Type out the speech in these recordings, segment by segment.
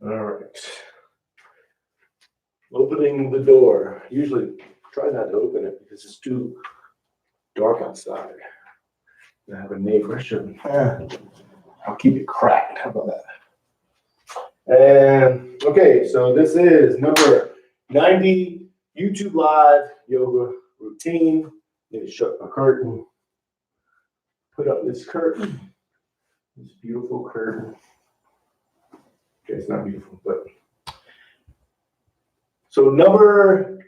All right. Opening the door. Usually try not to open it because it's too dark outside. I have a neighbor. I'll keep it cracked. How about that? And okay, so this is number 90 YouTube Live yoga routine. Need to shut my curtain. Put up this curtain. This beautiful curtain. Okay, it's not beautiful, but so number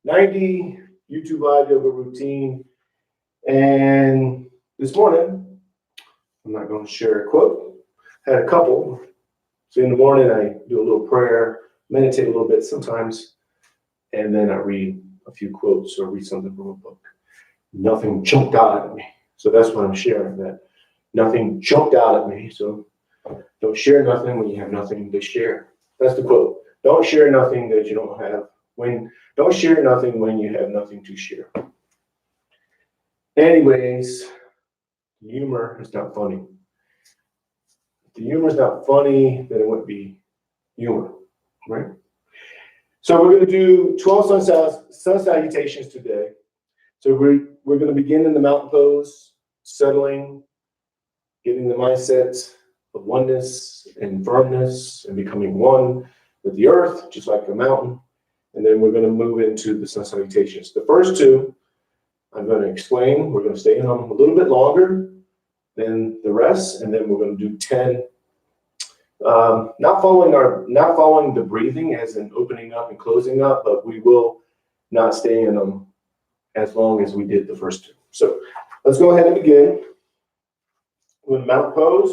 90 YouTube Live yoga routine. And this morning, I'm not going to share a quote. I had a couple. So in the morning, I do a little prayer, meditate a little bit sometimes, and then I read a few quotes or read something from a book. Nothing jumped out at me. So that's what I'm sharing, that nothing jumped out at me. So don't share nothing when you have nothing to share. That's the quote. Don't share nothing that you don't have. Don't share nothing when you have nothing to share. Anyways, humor is not funny. If the humor is not funny, then it wouldn't be humor, right? So we're going to do 12 sun salutations today. So we're going to begin in the mountain pose, settling, getting the mindset of oneness and firmness and becoming one with the earth, just like a mountain. And then we're going to move into the sun salutations. The first two, I'm going to explain. We're going to stay in them a little bit longer than the rest, and then we're going to do 10. Not following the breathing as in opening up and closing up, but we will not stay in them as long as we did the first two. So let's go ahead and begin with mountain pose.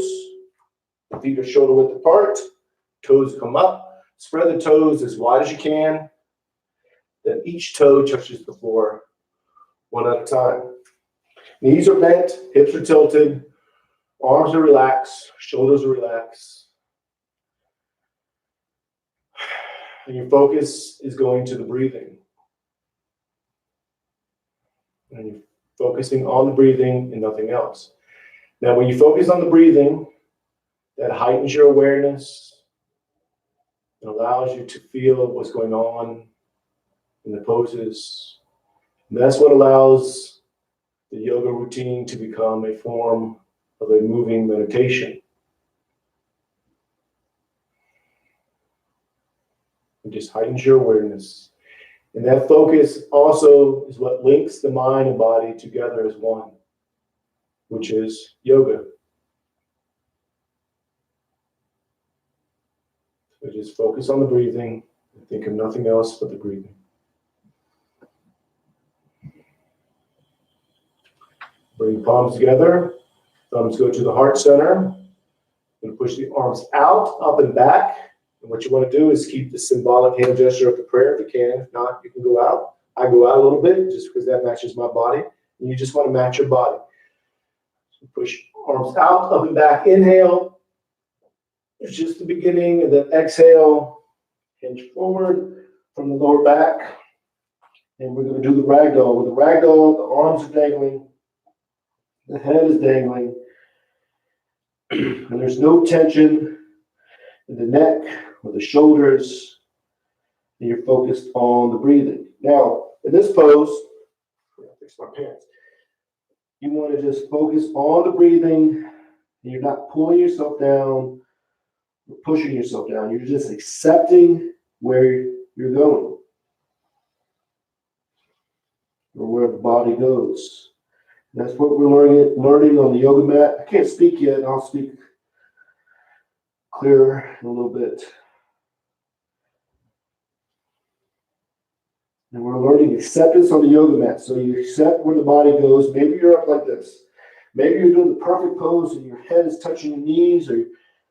The feet are shoulder width apart. Toes come up. Spread the toes as wide as you can. Then each toe touches the floor one at a time. Knees are bent, hips are tilted, arms are relaxed, shoulders are relaxed. And your focus is going to the breathing. And you're focusing on the breathing and nothing else. Now, when you focus on the breathing, that heightens your awareness. It allows you to feel what's going on in the poses. And that's what allows the yoga routine to become a form of a moving meditation. It just heightens your awareness. And that focus also is what links the mind and body together as one, which is yoga. So just focus on the breathing and think of nothing else but the breathing. Bring palms together. Thumbs go to the heart center. You're going to push the arms out, up and back. And what you want to do is keep the symbolic hand gesture of the prayer if you can. If not, you can go out. I go out a little bit just because that matches my body. And you just want to match your body. So push arms out, up and back. Inhale. It's just the beginning. And then exhale. Hinge forward from the lower back. And we're going to do the ragdoll. With the ragdoll, the arms are dangling. The head is dangling, and there's no tension in the neck or the shoulders, and you're focused on the breathing. Now, in this pose, fix my pants. You want to just focus on the breathing, and you're not pulling yourself down or pushing yourself down. You're just accepting where you're going or where the body goes. That's what we're learning on the yoga mat. I can't speak yet. I'll speak clearer in a little bit. And we're learning acceptance on the yoga mat. So you accept where the body goes. Maybe you're up like this. Maybe you're doing the perfect pose and your head is touching your knees or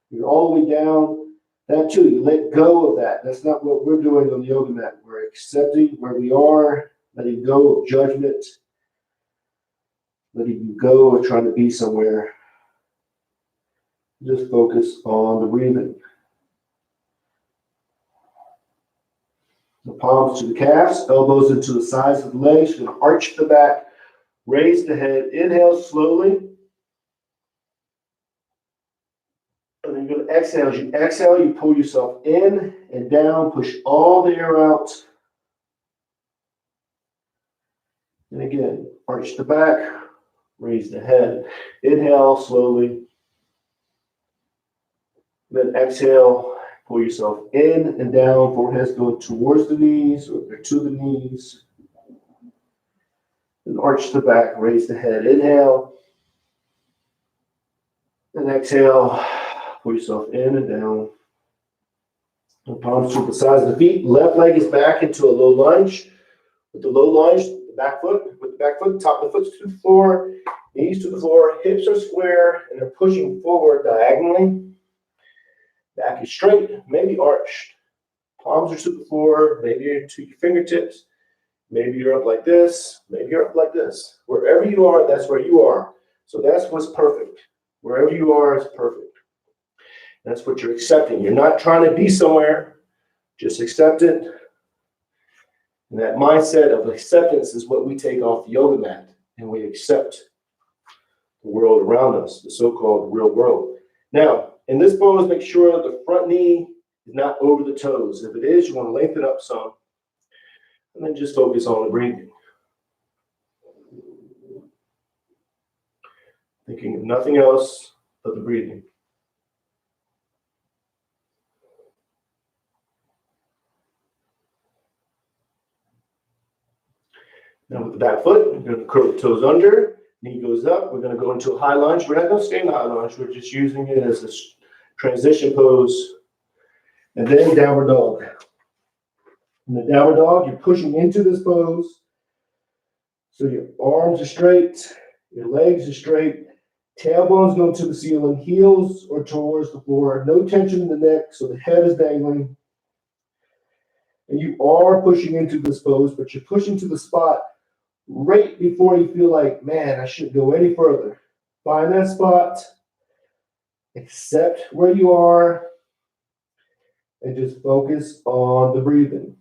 you're all the way down. That too, you let go of that. That's not what we're doing on the yoga mat. We're accepting where we are, letting go of judgment. Letting you go or trying to be somewhere. Just focus on the breathing. The palms to the calves, elbows into the sides of the legs. You're going to arch the back, raise the head. Inhale slowly. And then you're going to exhale. As you exhale, you pull yourself in and down, push all the air out. And again, arch the back, raise the head. Inhale slowly. Then exhale, pull yourself in and down, forehead's going towards the knees or to the knees. And arch the back, raise the head. Inhale. And exhale, pull yourself in and down. The palms to the sides of the feet. Left leg is back into a low lunge. With the low lunge, the back foot, top of the foot to the floor, knees to the floor, hips are square, and they're pushing forward diagonally. Back is straight, maybe arched. Palms are to the floor, maybe you're to your fingertips. Maybe you're up like this, maybe you're up like this. Wherever you are, that's where you are. So that's what's perfect. Wherever you are is perfect. That's what you're accepting. You're not trying to be somewhere, just accept it. And that mindset of acceptance is what we take off the yoga mat, and we accept the world around us, the so-called real world. Now, in this pose, make sure the front knee is not over the toes. If it is, you want to lengthen up some, and then just focus on the breathing. Thinking of nothing else but the breathing. Now with the back foot, we're going to curl the toes under, knee goes up. We're going to go into a high lunge. We're not going to stay in the high lunge. We're just using it as a transition pose. And then downward dog. In the downward dog, you're pushing into this pose. So your arms are straight, your legs are straight, tailbones go to the ceiling, heels or towards the floor, no tension in the neck, so the head is dangling. And you are pushing into this pose, but you're pushing to the spot right before you feel like, man, I shouldn't go any further. Find that spot, accept where you are, and just focus on the breathing.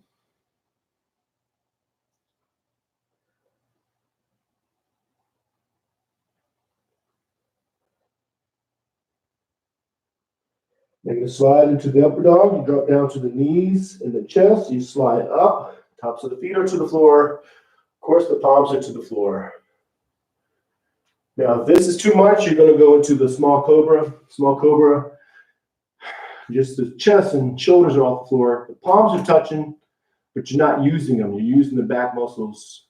Make a slide into the upper dog. You drop down to the knees and the chest. You slide up. Tops of the feet are to the floor. Of course, the palms are to the floor. Now, if this is too much, you're going to go into the small cobra. Small cobra, just the chest and shoulders are off the floor. The palms are touching, but you're not using them. You're using the back muscles.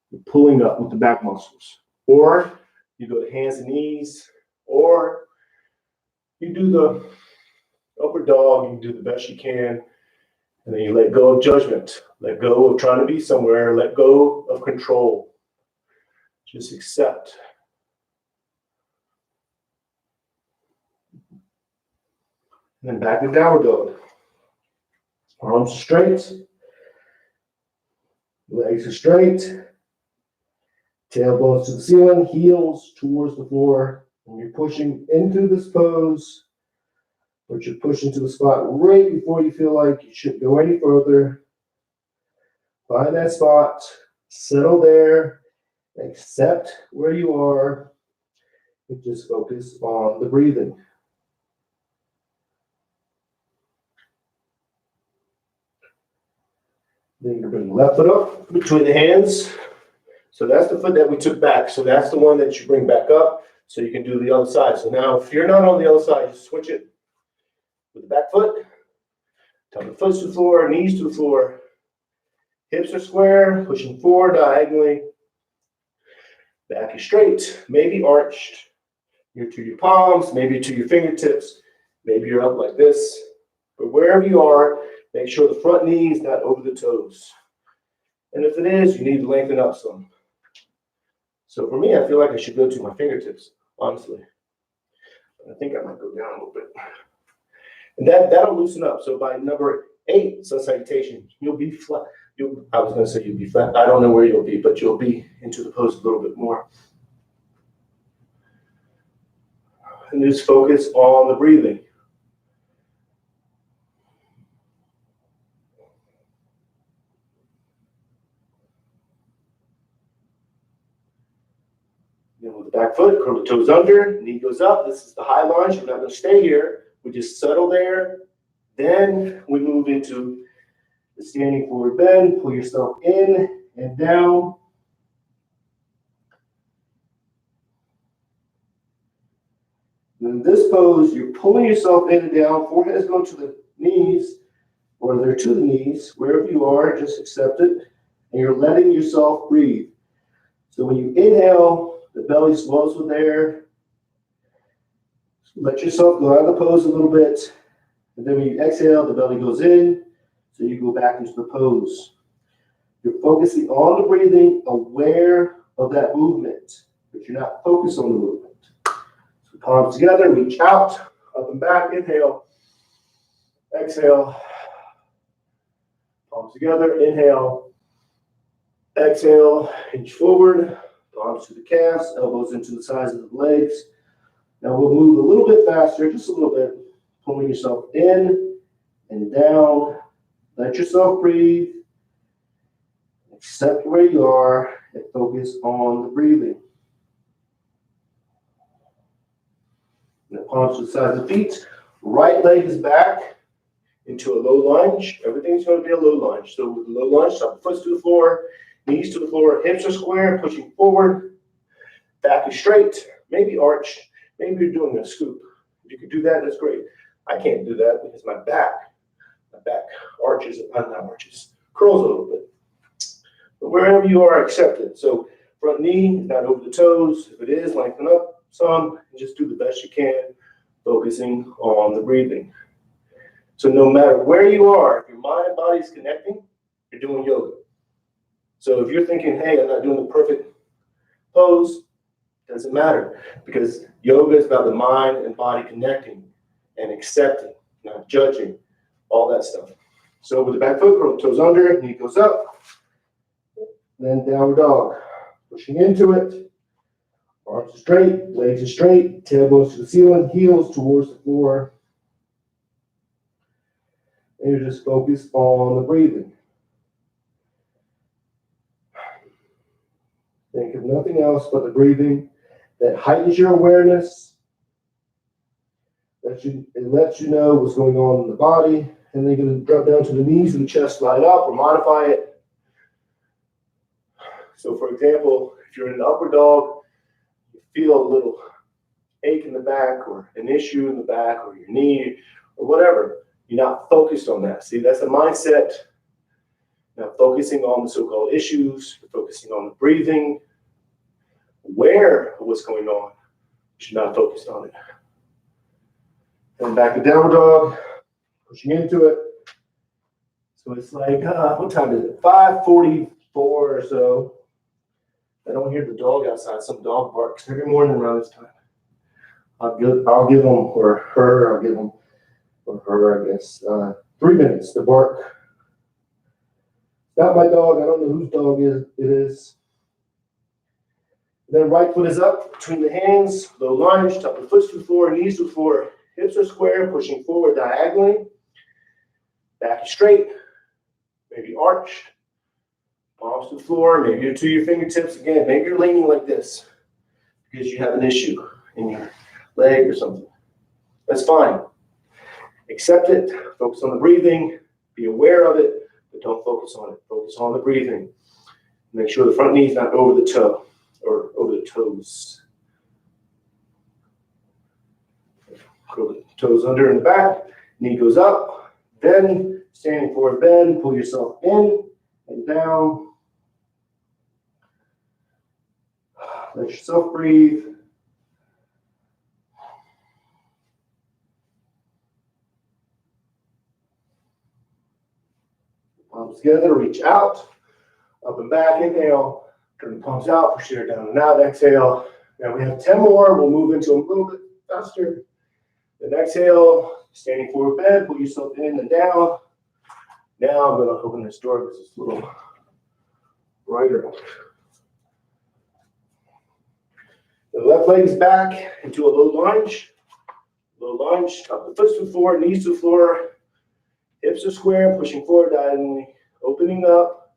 You're pulling up with the back muscles. Or you go to hands and knees, or you do the upper dog, you do the best you can, and then you let go of judgment, let go of trying to be somewhere, let go of control. Just accept. And then back to downward dog. Arms straight, legs are straight, tailbones to the ceiling, heels towards the floor, and you're pushing into this pose. But you're pushing to the spot right before you feel like you shouldn't go any further. Find that spot, settle there, accept where you are, and just focus on the breathing. Then you're bring the left foot up between the hands. So that's the foot that we took back. So that's the one that you bring back up so you can do the other side. So now if you're not on the other side, you switch it. With the back foot, top of the foot to the floor, knees to the floor. Hips are square, pushing forward diagonally. Back is straight, maybe arched. You're to your palms, maybe to your fingertips. Maybe you're up like this. But wherever you are, make sure the front knee is not over the toes. And if it is, you need to lengthen up some. So for me, I feel like I should go to my fingertips, honestly. I think I might go down a little bit. And that'll loosen up. So by number 8, sun salutation, you'll be flat. I was going to say you'll be flat. I don't know where you'll be, but you'll be into the pose a little bit more. And just focus on the breathing. Then with the back foot, curl the toes under, knee goes up. This is the high lunge. You're not going to stay here. We just settle there. Then we move into the standing forward bend. Pull yourself in and down. In this pose, you're pulling yourself in and down. Forehead is going to the knees, or they're to the knees. Wherever you are, just accept it. And you're letting yourself breathe. So when you inhale, the belly swells with air. Let yourself go out of the pose a little bit. And then when you exhale, the belly goes in. So you go back into the pose. You're focusing on the breathing, aware of that movement, but you're not focused on the movement. So palms together, reach out, up and back, inhale, exhale. Palms together, inhale, exhale, inch forward, palms to the calves, elbows into the sides of the legs. Now we'll move a little bit faster, just a little bit, pulling yourself in and down. Let yourself breathe. Accept where you are and focus on the breathing. Now palms to the sides of the feet. Right leg is back into a low lunge. Everything's going to be a low lunge. So with the low lunge, top of foot to the floor, knees to the floor, hips are square, pushing forward. Back is straight, maybe arched. Maybe you're doing a scoop. If you could do that, that's great. I can't do that because my back arches, not arches, curls a little bit. But wherever you are, accept it. So front knee, not over the toes. If it is, lengthen up some and just do the best you can, focusing on the breathing. So no matter where you are, if your mind and body is connecting, you're doing yoga. So if you're thinking, hey, I'm not doing the perfect pose, doesn't matter, because yoga is about the mind and body connecting and accepting, not judging, all that stuff. So with the back foot, curl the toes under, knee goes up, then downward dog. Pushing into it, arms are straight, legs are straight, tailbones to the ceiling, heels towards the floor. And you're just focused on the breathing. Think of nothing else but the breathing. That heightens your awareness. It lets you know what's going on in the body. And then you're going to drop down to the knees and the chest, slide up or modify it. So for example, if you're in an upward dog, you feel a little ache in the back or an issue in the back or your knee or whatever. You're not focused on that. See, that's a mindset. Not focusing on the so-called issues. You're focusing on the breathing. Aware of what's going on. You're not focused on it. Then back to downward dog. Pushing into it. So it's like, what time is it? 5:44 or so. I don't hear the dog outside. Some dog barks every morning around this time. I'll give them, or her, I'll give them, or her, I guess, 3 minutes to bark. Not my dog. I don't know whose dog it is. Then right foot is up between the hands, low lunge, top of the foot to the floor, knees to the floor, hips are square, pushing forward diagonally. Back is straight, maybe arched, palms to the floor, maybe you're to your fingertips again. Maybe you're leaning like this because you have an issue in your leg or something. That's fine. Accept it, focus on the breathing, be aware of it, but don't focus on it. Focus on the breathing. Make sure the front knee is not over the toe or over the toes. Curl the toes under in the back, knee goes up. Then standing forward bend, pull yourself in and down. Let yourself breathe. Palms together, reach out, up and back, inhale. Turn the palms out, push your down and out, exhale. Now we have 10 more. We'll move into a little bit faster. Then exhale, standing forward bend, pull yourself in and down. Now I'm going to open this door because it's a little brighter. The left leg is back into a low lunge. Low lunge, top of the foot to the floor, knees to the floor. Hips are square, pushing forward diagonally, opening up.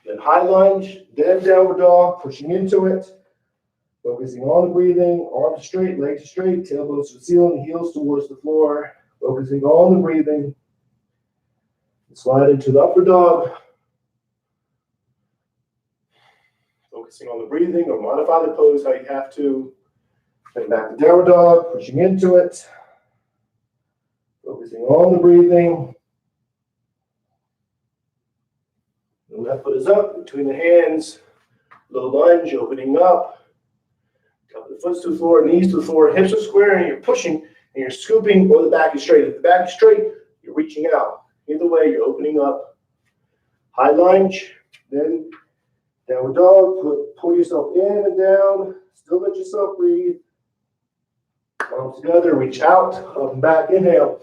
Then high lunge, then downward dog, pushing into it. Focusing on the breathing, arms straight, legs straight, tailbones to the ceiling, heels towards the floor. Focusing on the breathing. Slide into the upper dog. Focusing on the breathing, or modify the pose how you have to. Then back to downward dog, pushing into it. Focusing on the breathing. The left foot is up between the hands. Low lunge, opening up. Top of the foot to the floor, knees to the floor, hips are square, and you're pushing and you're scooping, or the back is straight. If the back is straight, you're reaching out. Either way, you're opening up. High lunge, then downward dog. Pull yourself in and down. Still let yourself breathe. Arms together, reach out, up and back. Inhale.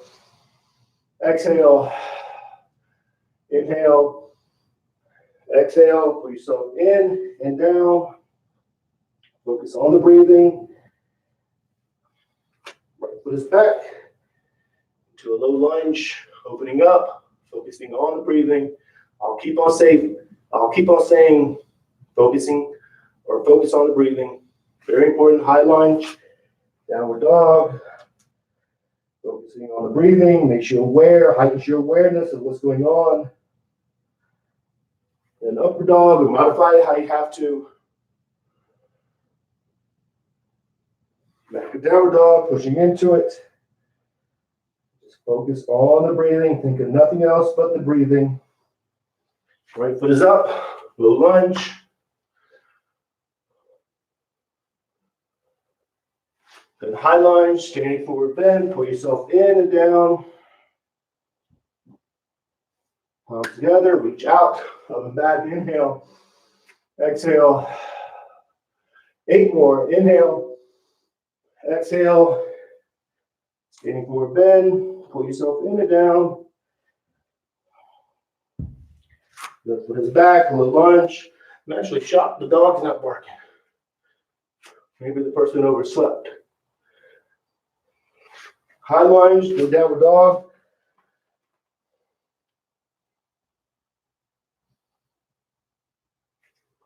Exhale. Inhale. Exhale. Pull yourself in and down. Focus on the breathing. Right foot is back to a low lunge, opening up, focusing on the breathing. I'll keep on saying focusing or focus on the breathing. Very important. High lunge, downward dog. Focusing on the breathing. Makes you aware, heightens your awareness of what's going on. Then upper dog, or modify it how you have to. Back to downward dog, pushing into it. Just focus on the breathing. Think of nothing else but the breathing. Right foot is up, low lunge. Then high lunge, standing forward bend. Pull yourself in and down. Palms together, reach out, up and back. Inhale, exhale. 8 more. Inhale. Exhale, standing forward bend, pull yourself in and down. Left foot is back, low lunge. I'm actually shocked the dog's not barking. Maybe the person overslept. High lunge, go downward dog.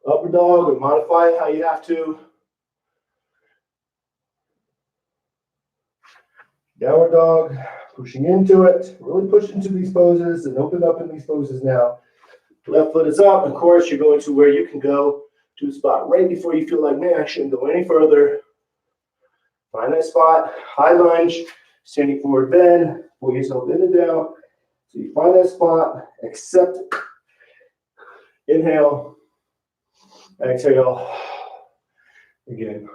Upper dog, or modify it how you have to. Downward dog, pushing into it. Really push into these poses and open up in these poses now. Left foot is up. Of course, you're going to where you can go to a spot right before you feel like, man, I shouldn't go any further. Find that spot. High lunge, standing forward bend. Pull yourself in and down. So you find that spot. Accept it. Inhale. Exhale. Again.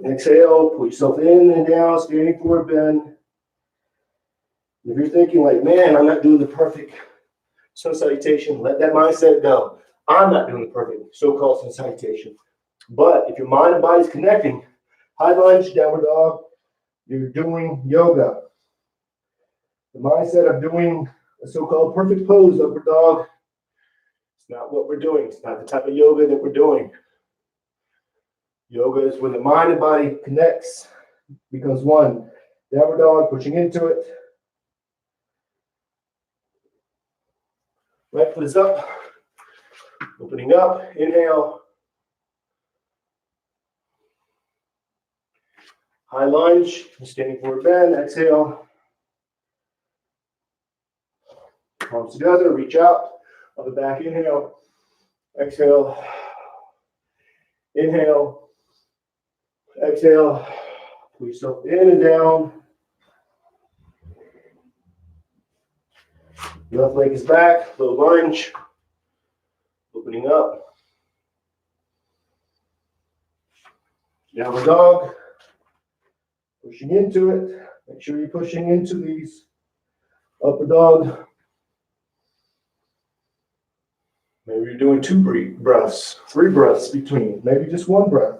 Exhale, pull yourself in and down, standing forward bend. If you're thinking like, man, I'm not doing the perfect sun salutation, let that mindset go. I'm not doing the perfect so-called sun salutation. But if your mind and body is connecting, high lunge, downward dog, you're doing yoga. The mindset of doing a so-called perfect pose, upward dog, it's not what we're doing. It's not the type of yoga that we're doing. Yoga is when the mind and body connects, becomes one. Downward dog, pushing into it. Right foot is up, opening up, inhale. High lunge, standing forward bend, exhale. Palms together, reach out, up and back, inhale. Exhale, inhale. Exhale, pull yourself in and down. Left leg is back, low lunge, opening up. Downward dog, pushing into it. Make sure you're pushing into these. Upper dog. Maybe you're doing 2 breaths, 3 breaths between, maybe just 1 breath.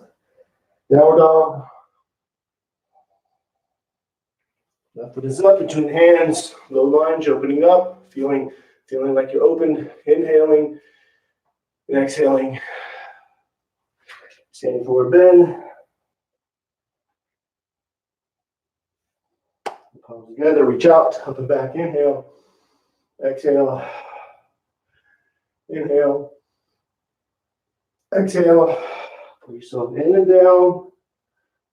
Downward dog. Left foot is up between the hands. Low lunge, opening up. Feeling like you're open. Inhaling and exhaling. Standing forward bend. Palms together. Reach out. Up and back. Inhale. Exhale. Inhale. Exhale. Pull yourself in and down.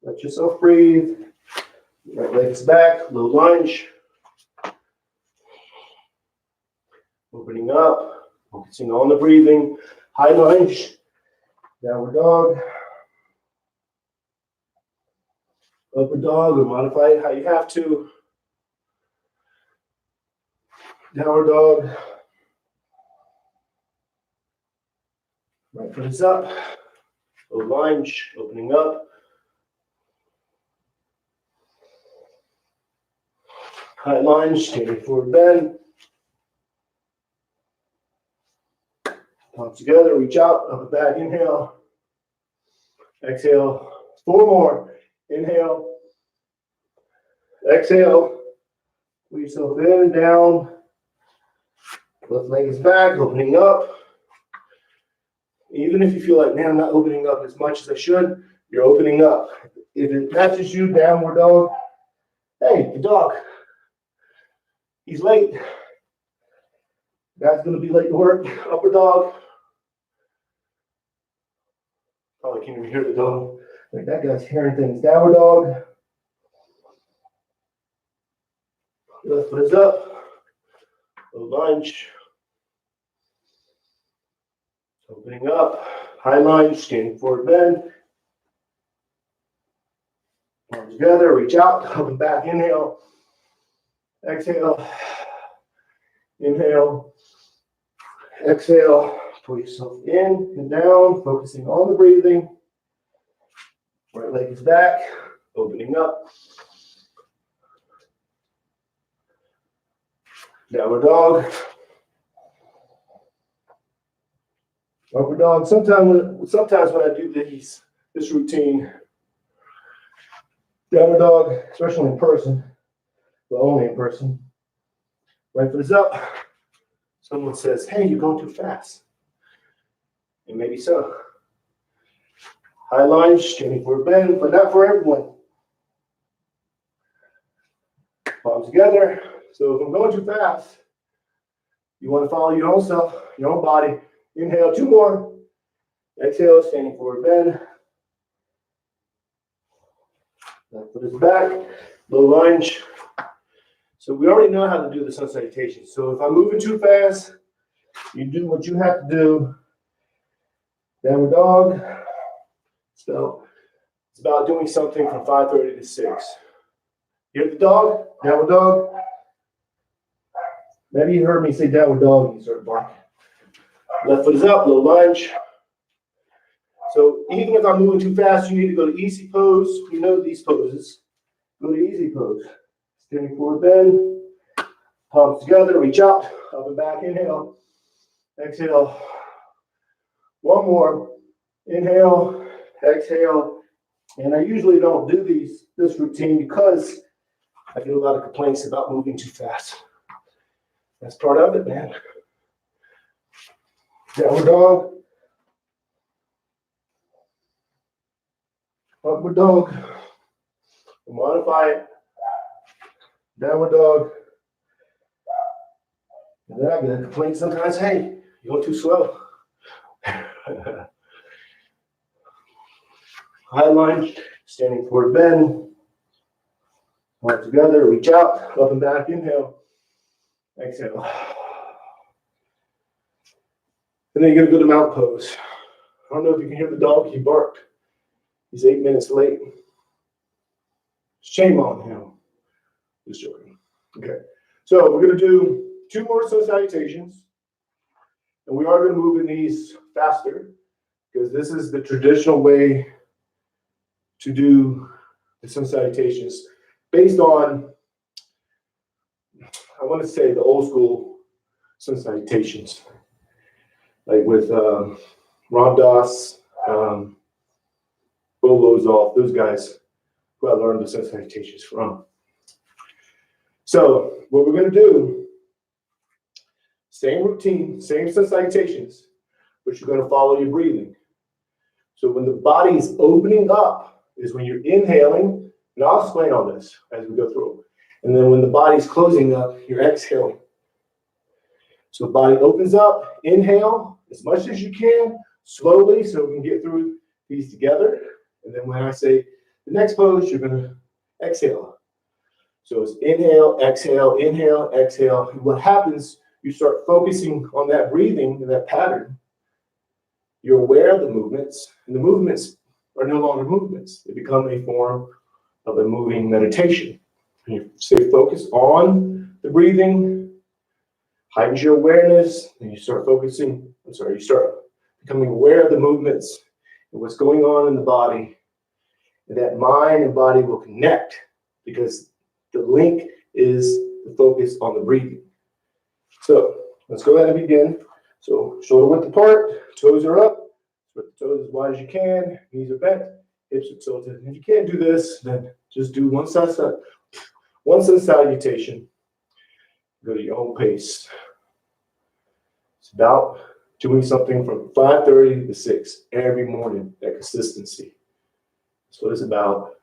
Let yourself breathe. Right legs back, low lunge. Opening up, focusing on the breathing. High lunge, downward dog. Upward dog, or modify it how you have to. Downward dog. Right foot is up. Low lunge, opening up. High lunge, standing forward bend. Palms together, reach out, up and back, inhale. Exhale, 4 more. Inhale. Exhale. Pull yourself in and down. Left leg is back, opening up. Even if you feel like, man, I'm not opening up as much as I should, you're opening up. If it matches you, downward dog. Hey, the dog. He's late. Guy's gonna be late to work. Upward dog. Probably can't even hear the dog. Like that guy's hearing things. Downward dog. Left foot is up. Low lunge. Opening up. High lunge. Standing forward bend. Arms together. Reach out. Up and back. Inhale. Exhale. Inhale. Exhale. Pull yourself in and down, focusing on the breathing. Right leg is back, opening up. Downward dog. Upward dog. Sometimes when I do this routine, downward dog, especially in person, but only in person. Right foot is up. Someone says, hey, you're going too fast. And maybe so. High lunge, standing forward bend, but not for everyone. Palms together. So if I'm going too fast, you want to follow your own self, your own body. Inhale, 2 more. Exhale, standing forward bend. Left foot is back. Low lunge. So we already know how to do the sun salutation. So if I'm moving too fast, you do what you have to do. Downward dog. So it's about doing something from 5:30 to 6. You hear the dog? Downward dog. Maybe you heard me say downward dog and you started barking. Left foot is up, low lunge. So even if I'm moving too fast, you need to go to easy pose. You know these poses. Go to easy pose. Standing forward bend. Palms together, reach out, up and back, inhale. Exhale. 1 more. Inhale, exhale. And I usually don't do this routine because I get a lot of complaints about moving too fast. That's part of it, man. Downward dog. Upward dog. Modify it. Downward dog. And then I get a complaint sometimes, hey, you're going too slow. High lunge, standing forward bend. Arms together, reach out, up and back, inhale. Exhale. And then you're going to go to mount pose. I don't know if you can hear the dog, he barked. He's 8 minutes late. Shame on him. Just joking. Okay. So we're going to do 2 more sun salutations. And we are going to move in these faster because this is the traditional way to do the sun salutations based on, I want to say, the old school sun salutations. Like with Ram Dass, Bobo's off, those guys who I learned the sun salutations from. So what we're going to do, same routine, same sun salutations, but you're going to follow your breathing. So when the body is opening up is when you're inhaling, and I'll explain all this as we go through. And then when the body's closing up, you're exhaling. So body opens up, inhale as much as you can, slowly, so we can get through these together. And then when I say the next pose, you're going to exhale. So it's inhale, exhale, inhale, exhale. And what happens, you start focusing on that breathing and that pattern. You're aware of the movements, and the movements are no longer movements. They become a form of a moving meditation. And you stay focused on the breathing, heightens your awareness, and you start you start becoming aware of the movements and what's going on in the body. And that mind and body will connect because the link is the focus on the breathing. So let's go ahead and begin. So shoulder width apart, toes are up, spread the toes as wide as you can, knees are bent, hips are tilted. And if you can't do this, then just do one sun salutation. Go to your own pace. It's about doing something from 5:30 to 6 every morning, that consistency. That's what it's about.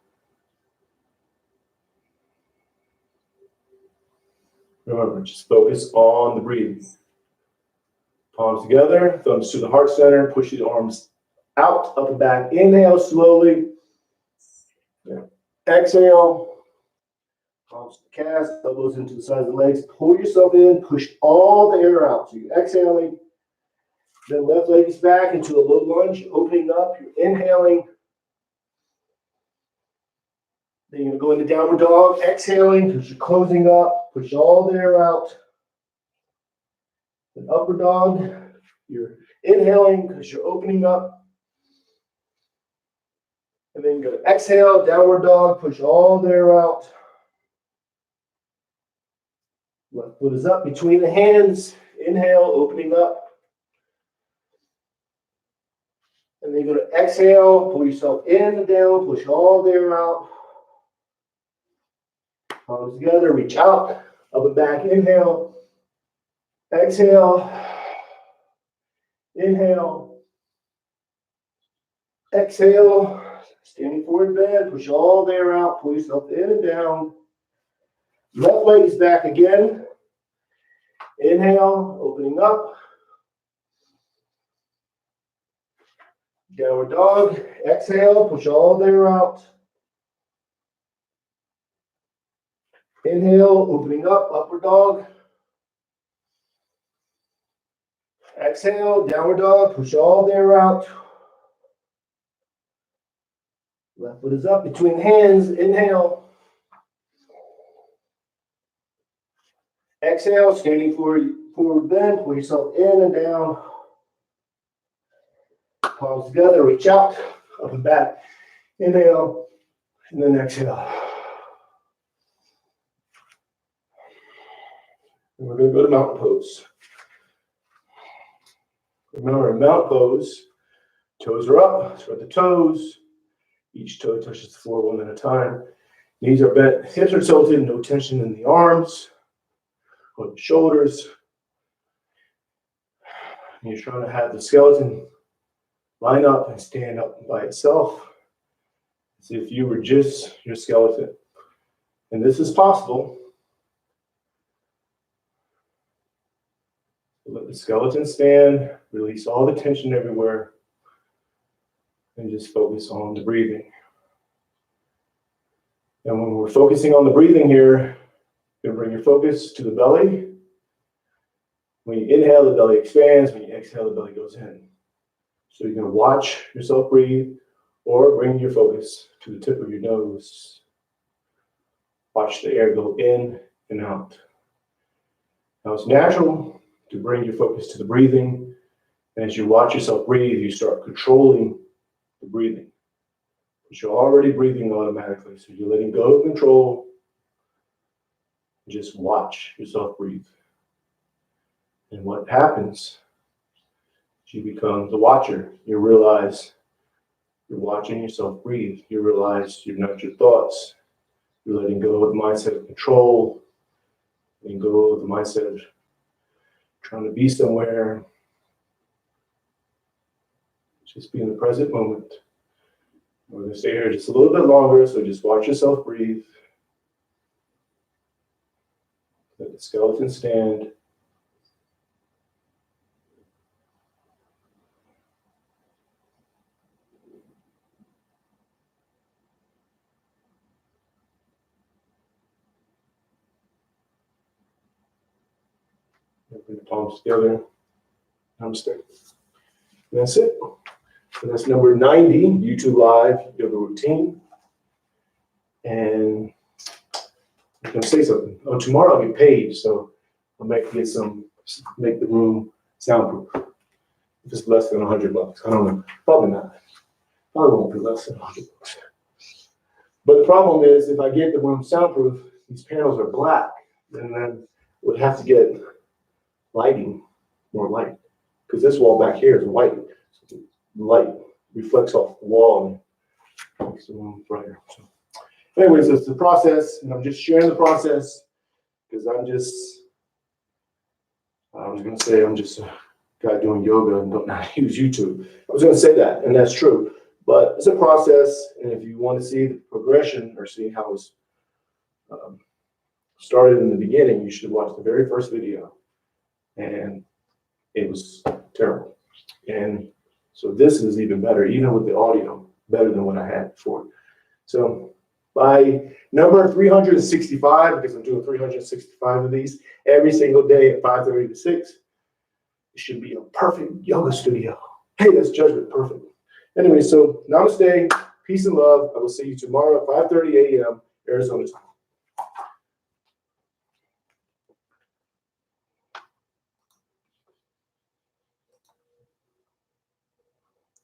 Remember, just focus on the breathing. Palms together, thumbs to the heart center, push the arms out, up and back. Inhale slowly. Exhale. Palms to the calves, elbows into the sides of the legs. Pull yourself in, push all the air out. So you're exhaling. Then left leg is back into a low lunge, opening up. You're inhaling. Then you're going to go into downward dog, exhaling because you're closing up. Push all the air out. Then upward dog, you're inhaling because you're opening up. And then you're going to exhale, downward dog, push all the air out. Left foot is up between the hands. Inhale, opening up. And then you're going to exhale, pull yourself in and down, push all the air out. Palms together, reach out, up and back, inhale. Exhale. Inhale. Exhale. Standing forward bend, push all the air out, pull yourself in and down. Left leg is back again. Inhale, opening up. Downward dog. Exhale, push all the air out. Inhale, opening up, upward dog. Exhale, downward dog, push all the air out. Left foot is up between hands. Inhale. Exhale, standing forward bend, pull yourself in and down. Palms together, reach out, up and back. Inhale, and then exhale. And we're going to go to mountain pose. Remember, in mountain pose, toes are up, spread the toes. Each toe touches the floor one at a time. Knees are bent, hips are tilted, no tension in the arms or the shoulders. And you're trying to have the skeleton line up and stand up by itself as if you were just your skeleton. And this is possible. Let the skeleton stand, release all the tension everywhere, and just focus on the breathing. And when we're focusing on the breathing here, you're going to bring your focus to the belly. When you inhale, the belly expands. When you exhale, the belly goes in. So you're going to watch yourself breathe or bring your focus to the tip of your nose. Watch the air go in and out. Now it's natural to bring your focus to the breathing. And as you watch yourself breathe, you start controlling the breathing. But you're already breathing automatically. So you're letting go of control. Just watch yourself breathe. And what happens is you become the watcher. You realize you're watching yourself breathe. You realize you're not your thoughts. You're letting go of the mindset of control. Letting go of the mindset of trying to be somewhere. Just be in the present moment. We're going to stay here just a little bit longer, so just watch yourself breathe. Let the skeleton stand. Bring the palms together. Namaste. And that's it. So that's number 90, YouTube Live yoga routine. And I'm going to say something. Oh, tomorrow I'll get paid, so I might get make the room soundproof. If it's less than $100, I don't know. Probably not. Probably won't be less than $100. But the problem is, if I get the room soundproof, these panels are black, and then we'll have to get lighting, more light, because this wall back here is white. So the light reflects off the wall and makes the room brighter. So, anyways, it's the process, and I'm just sharing the process because I was going to say I'm just a guy doing yoga and don't know how to use YouTube. I was going to say that, and that's true. But it's a process, and if you want to see the progression or see how it's started in the beginning, you should watch the very first video. And it was terrible. And so this is even better, even with the audio, better than what I had before. So by number 365, because I'm doing 365 of these every single day at 5:30 to 6, it should be a perfect yoga studio. Hey, that's judgment, perfect. Anyway, so namaste, peace and love. I will see you tomorrow at 5:30 a.m. Arizona time.